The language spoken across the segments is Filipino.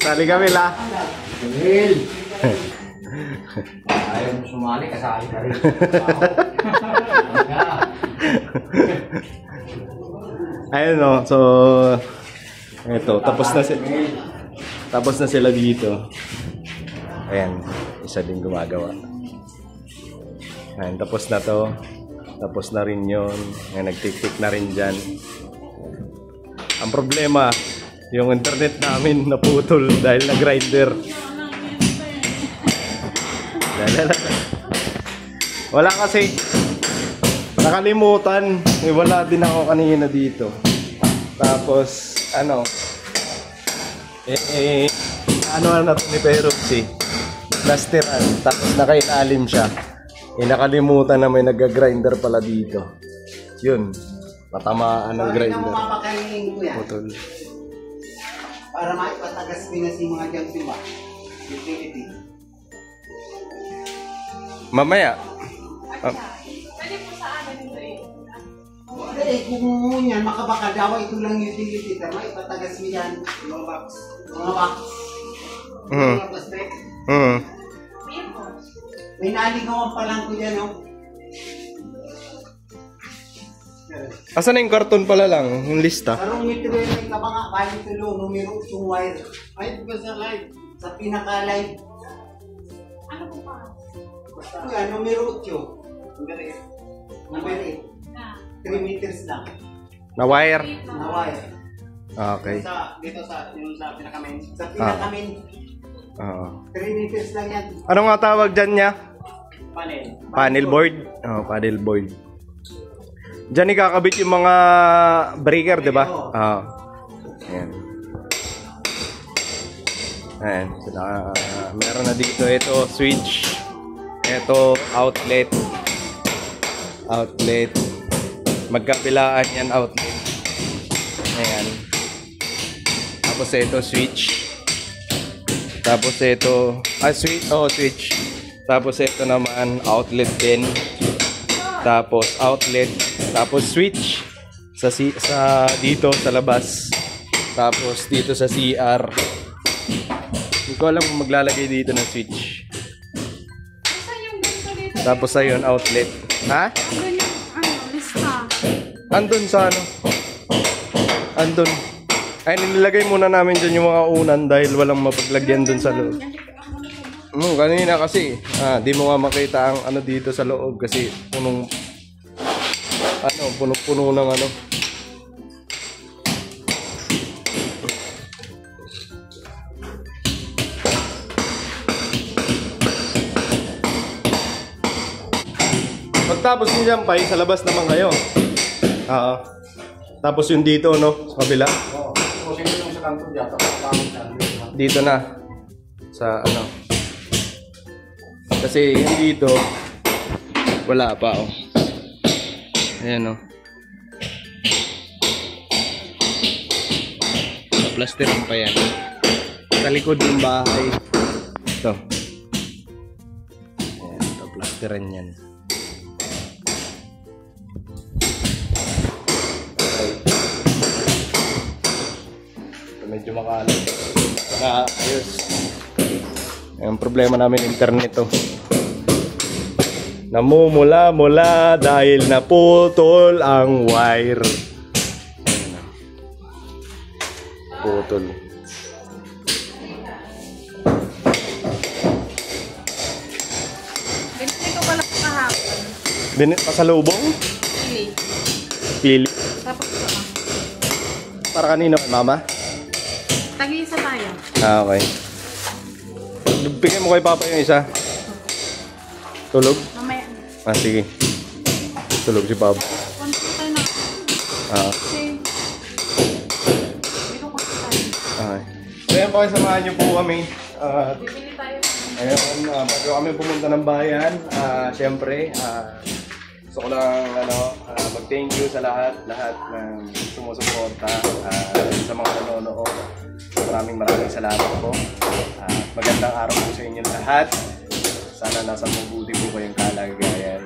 Sali kami la. Camille! Ayaw mo sumali, kasali ka rin. Ayun o, so eto, tapos na sila dito. Ayan, isa din gumagawa. Ayan, tapos na to. Tapos na rin yun. Ayan, nagtik-tik na rin dyan. Ang problema, yung internet namin naputol dahil na grinder. Wala kasi nakalimutan. Wala din ako kanina dito. Tapos ano na to ni Peroxy, plasteran, tapos nakailalim siya. Nakalimutan na may nag-grinder pala dito. Yun, matamaan ng grinder. Putol. Para maipatagas pinas yung mga jumps diba? Utility. Mamaya. Pwede po sa amin ito eh. Hindi, kung yan, makabaka daw, ito lang utility. Pero maipatagas mo yan. Mga box. Mga plastic. May naligawan pa lang ko dyan, no? Asan na yung karton pala lang? Yung lista? Sarong metro yung may kabanga. Bali tulo, numero yung wire. Ay, ba sa live? Sa pinaka-live. Ano po pa? Ito yan, numero 8. Number 8. 3 meters lang. Na wire? Na wire. Okay. Dito sa pinaka-main. Sa pinaka-main. 3 meters lang yan. Ano nga tawag dyan niya? Panel board? Oh, panel board. Diyan ikakabit yung mga breaker, di ba? Ayan. Ayan. So, meron na dito. Ito, switch. Ito, outlet. Outlet. Magkabilaan yan, outlet. Ayan. Tapos ito, switch. Tapos ito, switch. Tapos ito naman, outlet din. Tapos outlet. Tapos switch sa dito sa labas. Tapos dito sa CR. Hindi ko alam kung maglalagay dito ng switch. Tapos ayun, outlet. Ha? Andun yung lista. Andun sa ano? Andun. Ay, nilagay muna namin dyan yung mga unan dahil walang mapaglagyan dun sa loob. Kanina kasi, di mo nga makita ang ano dito sa loob kasi punong-puno ng ano. Pagtapos niyo dyan, sa labas naman kayo. Tapos yung dito, no? Sa kabila. Dito na. Sa ano. Kasi yung dito, wala pa, oh. Ayan, oh. Plasteran pa yan. Sa likod ng bahay. Ito. Ayan, ito, plasteran yan. Ito, medyo makalat. Ayos. Ang problema namin, internet, oh. Namumula-mula dahil naputol ang wire. Putol. Binili ko pala kahapon. Pasalubong? Pili. Tapos ito. Para kanino, mama? Tag-iisa tayo. Okay. Bigyan mo kay papa yung isa. Tulog? Mamaya. Sige. Tulog si Pab. Punta tayo na. Okay. So yan po, samahan niyo po kami. Bibili tayo. Ngayon, bago kami pumunta ng bayan, siyempre, gusto ko lang mag-thank you sa lahat ng sumusuporta, sa mga nanonood. Maraming salamat po. Magandang araw po sa inyo lahat. Sana nasa mabuti po kayong kalagayan.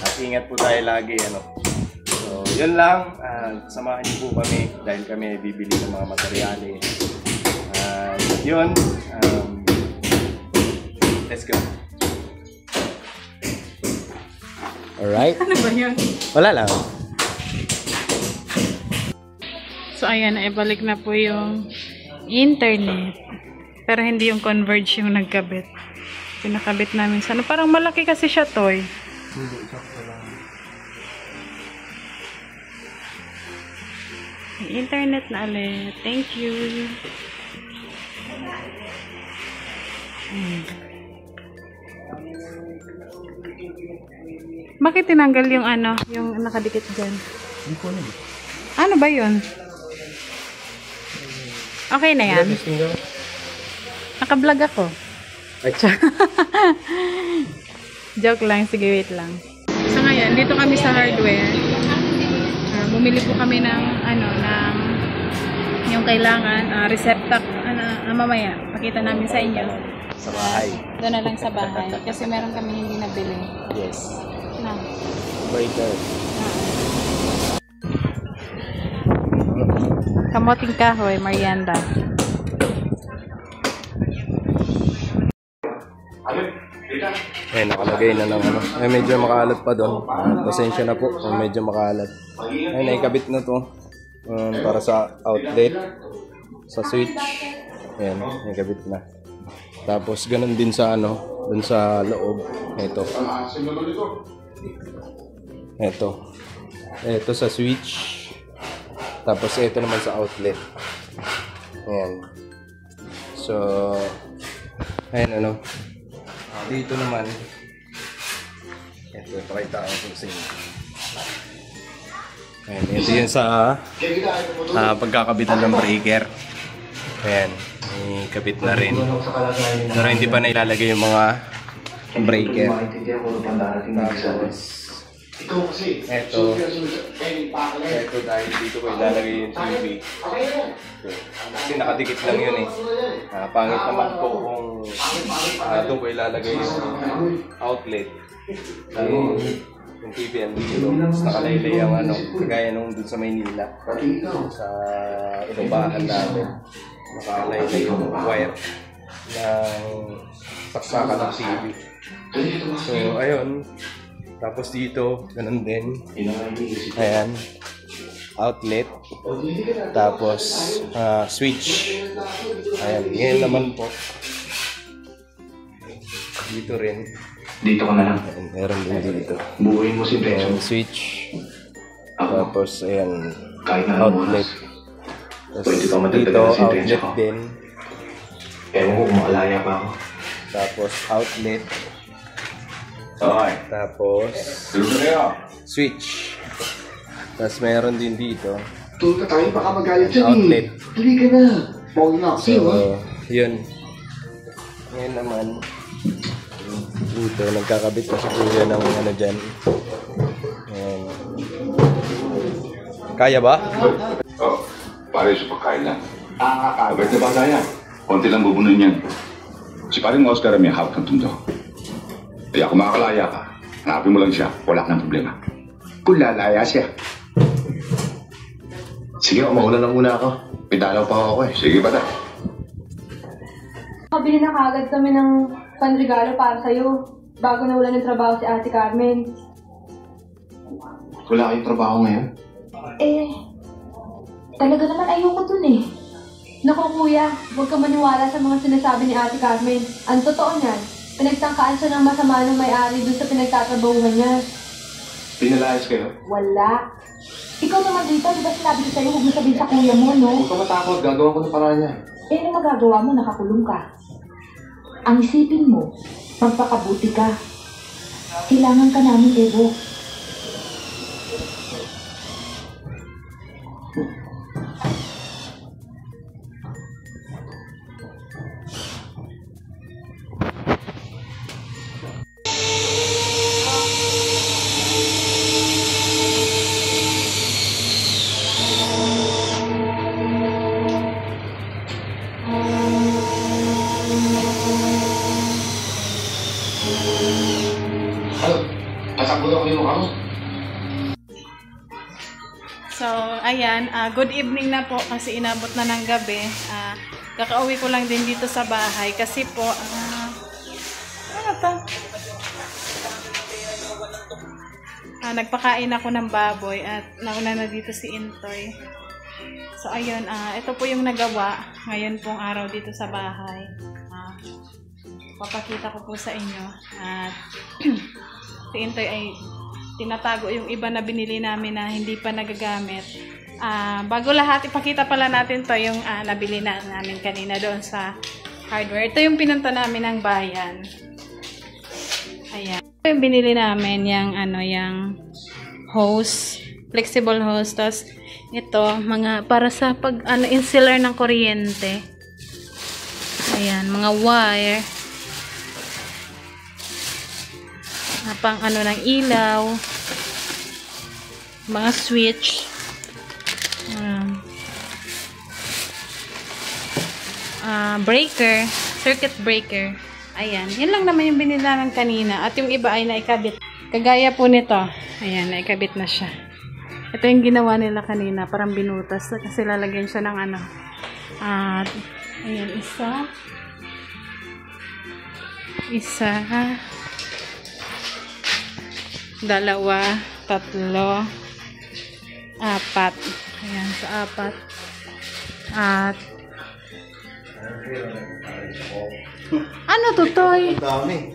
At ingat po tayo lagi. So, yun lang. Samahan niyo po kami dahil kami bibili ng mga materyales. Yun. Let's go. Alright. Ano ba yun? Wala lang. So ayan, naibalik na po yung internet. Pero hindi yung Converge yung nagkabit. Pinakabit namin sa ano. Parang malaki kasi siya, Toy. Hindi, sakto lang. Internet na ulit. Thank you. Bakit tinanggal yung ano, yung nakadikit dyan? Hindi ko na. Ano ba yun? Okay na yan. Naka-vlog ako. Ay, Joke lang. Sige, wait lang. So ngayon, dito kami sa hardware. Bumili po kami ng ano, ng yung kailangan, receptacle, mamaya, pakita namin sa inyo. sa bahay. Doon na lang sa bahay. Kasi meron kami hindi nabili. Yes. Na. Breaker. Kamoting kahoy, Marianda. Eh, nakalagay na ng ano. Eh, medyo makalat pa doon. Pasensya na po kung medyo makalat. Ay, naikabit na to. Para sa outlet. Sa switch. Ayan, naikabit na. Tapos, ganun din sa ano. Dun sa loob. Ito. Ito. Ito sa switch. Tapos, ito naman sa outlet. Ayan. So, ayan ano. Dito naman, ito, pakita ko sa inyo. Ayan, ito yun sa pagkakabitan ng breaker. Ayan, may kabit na rin. Pero hindi pa nailalagay yung mga breaker. Tapos, ito dahil dito ko ilalagay yung TV. Kasi nakadikit lang yun eh. Pangit naman po kung doon ko ilalagay yung outlet. Yung TV and dito. Tapos nakalaylay ang ano, kagaya nung doon sa Maynila. Sa inubahan namin. Nakalaylay yung wire ng saksakan ng TV. So, ayun. Tapos dito, ganun din. Ayan. Outlet. Tapos, switch. Ayan. Ngayon naman po. Dito rin. Dito ka na lang. Ayan, meron din dito. Buuin mo si Benzo. Ayan, switch. Tapos, ayan. Kahit na Outlet. Tapos pwede pa dito, matatagal si Benzo outlet ko. din. Ewan ko kung makalaya pa ako. Tapos, outlet. Okay. Tapos, switch. Tapos meron din dito. Tulog na tayo, baka magalit dyan Outlet. eh. Tuloy ka na. Pawag na ako sa'yo, ha? So, yun. Ngayon naman, dito, nagkakabit pa si Kuya ng ano dyan. Ayan. Kaya ba? Oh, pare sa pagkain lang. Nakakakalit. Abay na bata yan. Konti lang bubunuin yan. Si paring Oscar may hawak ng tundo. Kaya kung makakalaya ka, hanapin mo lang siya. Wala ka ng problema. Kung lalaya siya. Sige, mauna na muna ako. May dalaw pa ako eh. Sige, bata. Kabili na kagad kami ng panregalo para sa'yo bago nawala ng trabaho si Ate Carmen. Wala kayong trabaho ngayon? Eh, talaga naman ayoko dun eh. Naku kuya, huwag ka maniwala sa mga sinasabi ni Ate Carmen. Ang totoo niyan, pinagtangkaan siya ng masama ng may-ari dun sa pinagtatrabahuhan niya. Pinalayas kayo? Wala. Ikaw naman dito, di ba sinabi ko sa'yo, huwag mo sabihin sa kuya mo, no? Huwag ka matakot. Gagawa ko ng paraan niya. Eh, ano magagawa mo? Nakakulong ka. Ang isipin mo, magpakabuti ka. Kailangan ka namin, Evo. Ano? Tatakbo na ako yung mukha mo. So, ayan, good evening na po kasi inabot na ng gabi. Kakauwi ko lang din dito sa bahay kasi po, ano to? Nagpakain ako ng baboy at nauna na dito si Intoy. So, ayun, ito po yung nagawa ngayon pong araw dito sa bahay. Papakita ko po sa inyo. At si Intoy ay tinatago yung iba na binili namin na hindi pa nagagamit. Bago lahat, ipakita pala natin to yung nabili na namin kanina doon sa hardware. Ito yung pinunta namin ng bayan. Ayan. Ito yung binili namin, yung hose, flexible hose. Tapos ito, mga para sa pag insular ng kuryente. Ayan, mga wire. Pang ng ilaw. Mga switch. Breaker, circuit breaker. Ayan, yan lang naman yung binilanan kanina. At yung iba ay naikabit. Kagaya po nito. Ayan, naikabit na siya. Ito yung ginawa nila kanina. Parang binutas. Kasi lalagyan siya ng ayan, isa, dalawa, tatlo, apat. Ayan, sa apat. At ano to, Toy? Ang dami.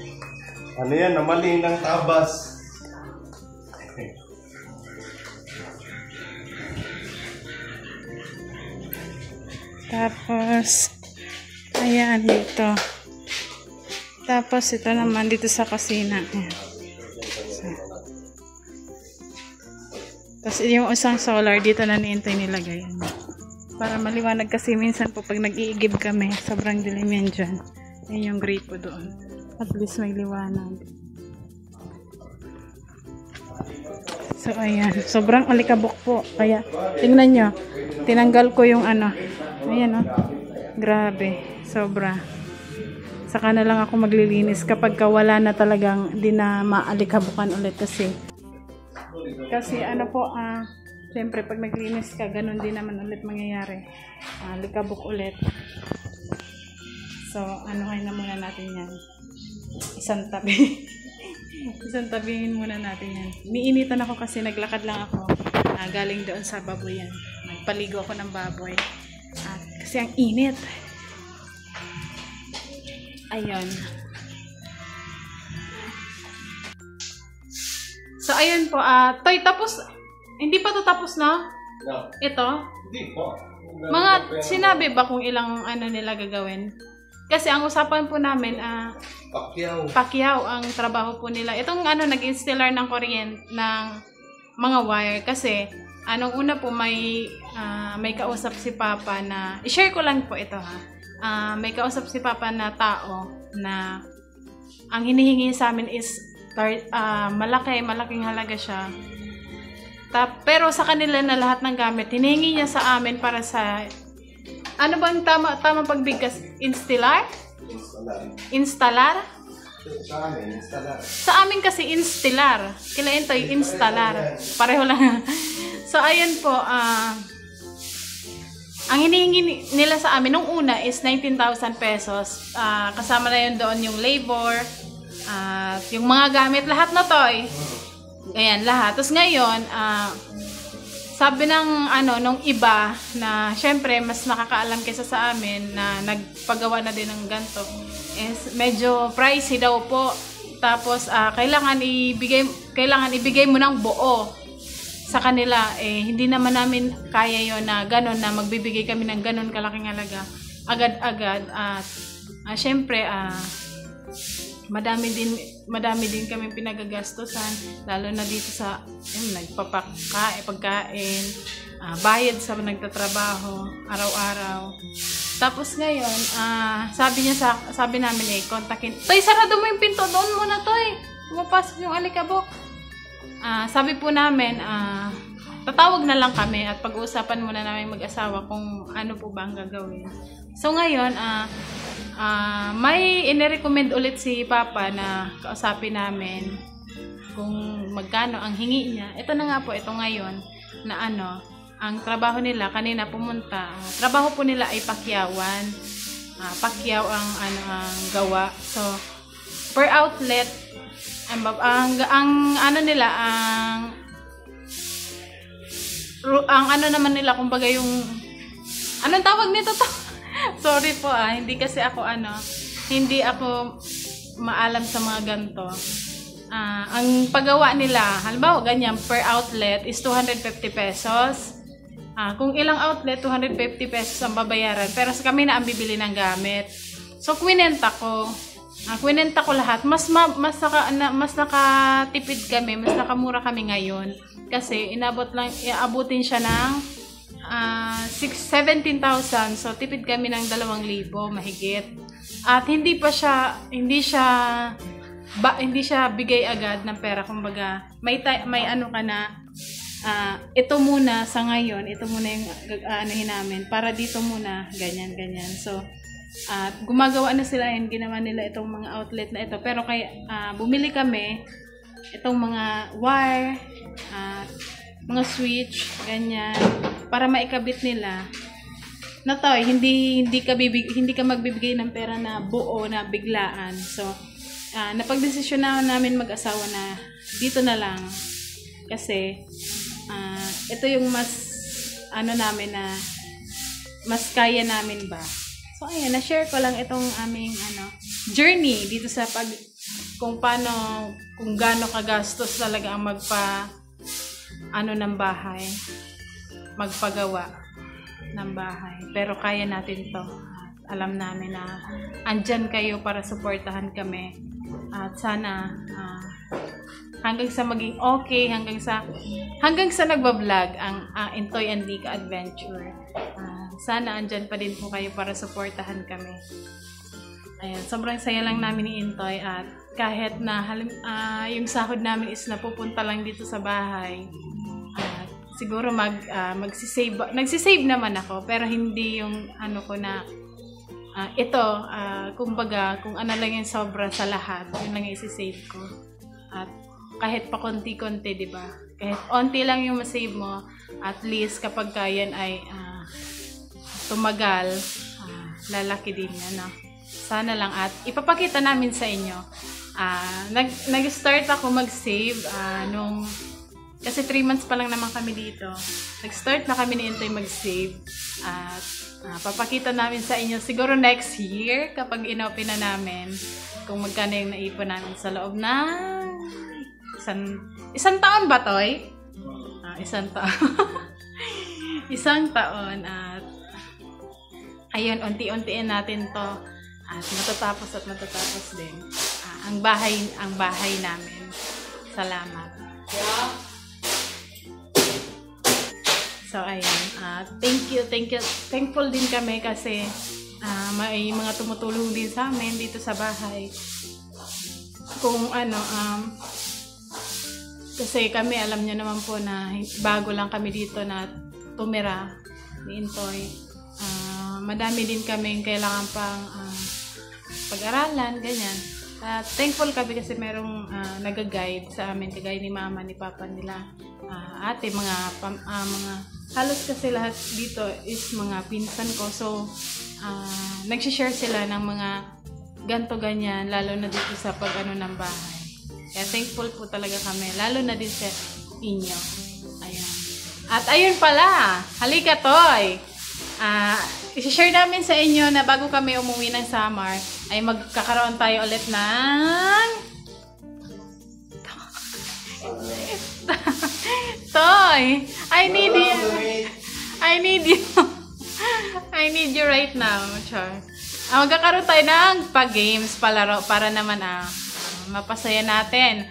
Ano yan? Namali ng tabas. Tapos, ayan, dito. Tapos, ito naman dito sa kusina. Ayan. Tapos, yung isang solar, dito na niintay nilagay. Para maliwanag kasi minsan po pag nag-iigib kami, sobrang dilim yan dyan. Yan yung gripo doon. At least may liwanag. So, ayan. Sobrang alikabok po. Kaya, tingnan nyo. Tinanggal ko yung Ayan, oh. Grabe. Sobra. Saka na lang ako maglilinis kapag wala na talagang di na maalikabukan ulit kasi siyempre pag naglinis ka, ganun din naman ulit mangyayari. Likabok ulit. So, anuhin na muna natin yan. Isang tabi. Isang tabihin muna natin yan. Niinitan ako kasi naglakad lang ako. Galing doon sa baboyan. Nagpaligo ako ng baboy. Kasi ang init. Ayun. So, ayun po. Toy, tapos, hindi pa to tapos na? No. Ito? Hindi po. Mga sinabi ba kung ilang nila gagawin? Kasi ang usapan po namin, Pacquiao ang trabaho po nila. Itong nag-installer ng kuryente ng mga wire. Kasi, nung una po may kausap si Papa na, i-share ko lang po ito may kausap si Papa na tao na ang hinihingi sa amin is malaking halaga siya. Pero sa kanila na lahat ng gamit, hinihingi niya sa amin para sa, ano bang tama pagbigkas? Installer? Installer? Sa amin kasi installer. Kilain tayo installer. Pareho lang. So, ayun po, ang hinihingi nila sa amin nung una is 19,000 pesos. Kasama na yun doon yung labor, yung mga gamit, lahat na toy. Ayan, lahat. Tapos ngayon, sabi ng nung iba na syempre mas nakakaalam kaysa sa amin na nagpagawa na din ng ganito, is medyo pricey daw po. Tapos kailangan ibigay mo ng buo sa kanila. Hindi naman namin kaya yon na ganon na magbibigay kami ng ganon kalaking halaga agad-agad. At syempre madami din kami pinagagastusan, lalo na dito sa pagkain, bayad sa nagtatrabaho araw-araw. Tapos ngayon, sabi namin kontakin. Toy, sarado mo yung pinto doon muna, Toy. Pumapasok yung alikabok. Sabi po namin, tatawag na lang kami at pag-uusapan muna namin mag-asawa kung ano po ba ang gagawin. So ngayon, may inirecommend ulit si Papa na kausapin namin kung magkano ang hingi niya. Ito na nga po, ito ngayon na ang trabaho nila kanina pumunta. Trabaho po nila ay pakyawan. Pakyaw ang ang gawa. So per outlet ang ano nila ang ano naman nila kumbaga yung anong tawag nito to? Sorry po hindi kasi ako hindi ako maalam sa mga ganto. Ang paggawa nila, halimbawa ganyan per outlet is 250 pesos. Kung ilang outlet 250 pesos ang babayaran, pero sa kami na ang bibili ng gamit. So kwinenta ko lahat. Mas nakatipid kami, mas nakamura kami ngayon kasi iabutin siya ng 17,000. So tipid kami ng 2,000 mahigit. At hindi siya bigay agad ng pera, kumbaga may ano ka na ito muna sa ngayon, ito muna yung aanahin namin para dito muna ganyan. So gumagawa na sila and ginawa nila itong mga outlet na ito, pero kaya bumili kami itong mga wire mga switch ganyan para maikabit nila na to, hindi ka magbibigay ng pera na buo na biglaan. So napagdesisyon na namin mag-asawa na dito na lang kasi ito yung mas namin na mas kaya namin ba. So ayan, na-share ko lang itong aming journey dito sa kung gaano kagastos talaga ang ng bahay, magpagawa ng bahay. Pero kaya natin to. Alam namin na andyan kayo para suportahan kami. At sana hanggang sa maging okay, hanggang sa nagbablog ang Intoy and Lika Adventure. Sana andyan pa din po kayo para suportahan kami. Ayan, sobrang saya lang namin ni Intoy at kahit na yung sahod namin is napupunta lang dito sa bahay. Siguro nagsisave naman ako, pero hindi yung ko na kumbaga kung ano lang yung sobra sa lahat, yun lang i-save ko. At kahit pa konti-konti, di ba? Kahit onti lang yung masave mo, at least kapag yan ay tumagal, lalaki din yan, no? Sana lang at ipapakita namin sa inyo. Nag-start ako mag-save kasi 3 months pa lang naman kami dito. Nag-start na kami ni Intoy mag-save at papakita namin sa inyo siguro next year kapag inopen na namin kung magkano yung naipon namin sa loob ng isang taon ba, Toy? Isang taon. Isang taon at ayun, unti-untiin natin to at matatapos din ang bahay namin. Salamat. So ayan, thankful din kami kasi may mga tumutulong din sa amin dito sa bahay. Kung kasi kami alam niyo naman po na bago lang kami dito na tumira ni Intoy. Madami din kami kailangan pang pag-aralan, ganyan. Thankful kami kasi merong nag-guide sa amin, kagaya ni mama, ni papa nila, ate, mga halos kasi lahat dito is mga pinsan ko. So, nagsishare sila ng mga ganto-ganyan, lalo na dito sa ng bahay. Kaya thankful po talaga kami, lalo na din sa inyo. Ayan. At ayun pala, halika Toy! I-share namin sa inyo na bago kami umuwi ng summer, ay magkakaroon tayo ulit ng Toy! I need you right now, Char. Magkakaroon tayo ng pag-games, palaro, para naman mapasaya natin.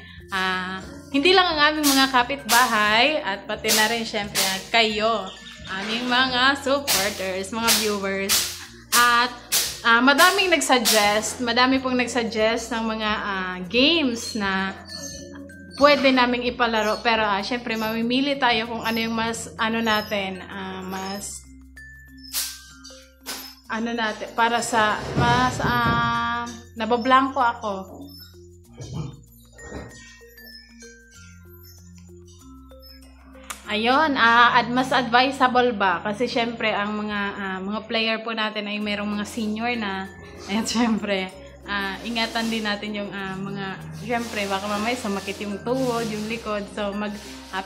Hindi lang ang aming mga kapitbahay at pati na rin syempre kayo, aming mga supporters, mga viewers. At madami pong nagsuggest ng mga games na pwede naming ipalaro. Pero syempre mamimili tayo kung ano yung mas natin, para sa mas nabablanko ako. Ayun, mas advisable ba? Kasi syempre, ang mga player po natin ay merong mga senior na. Ayan, syempre, ingatan din natin yung syempre, baka mamaya sumakit yung tuhod, yung likod. So,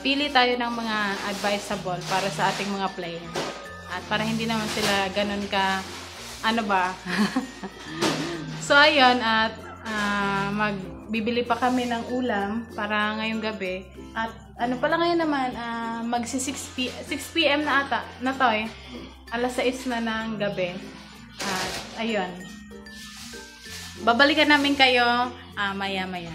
pili tayo ng mga advisable para sa ating mga player. At para hindi naman sila ganun ka, So, ayun, at magbibili pa kami ng ulam para ngayong gabi. At pala ngayon naman, magsi 6 p.m. na ata, na to eh. Alas 6 na ng gabi. At ayun. Babalikan namin kayo maya-maya.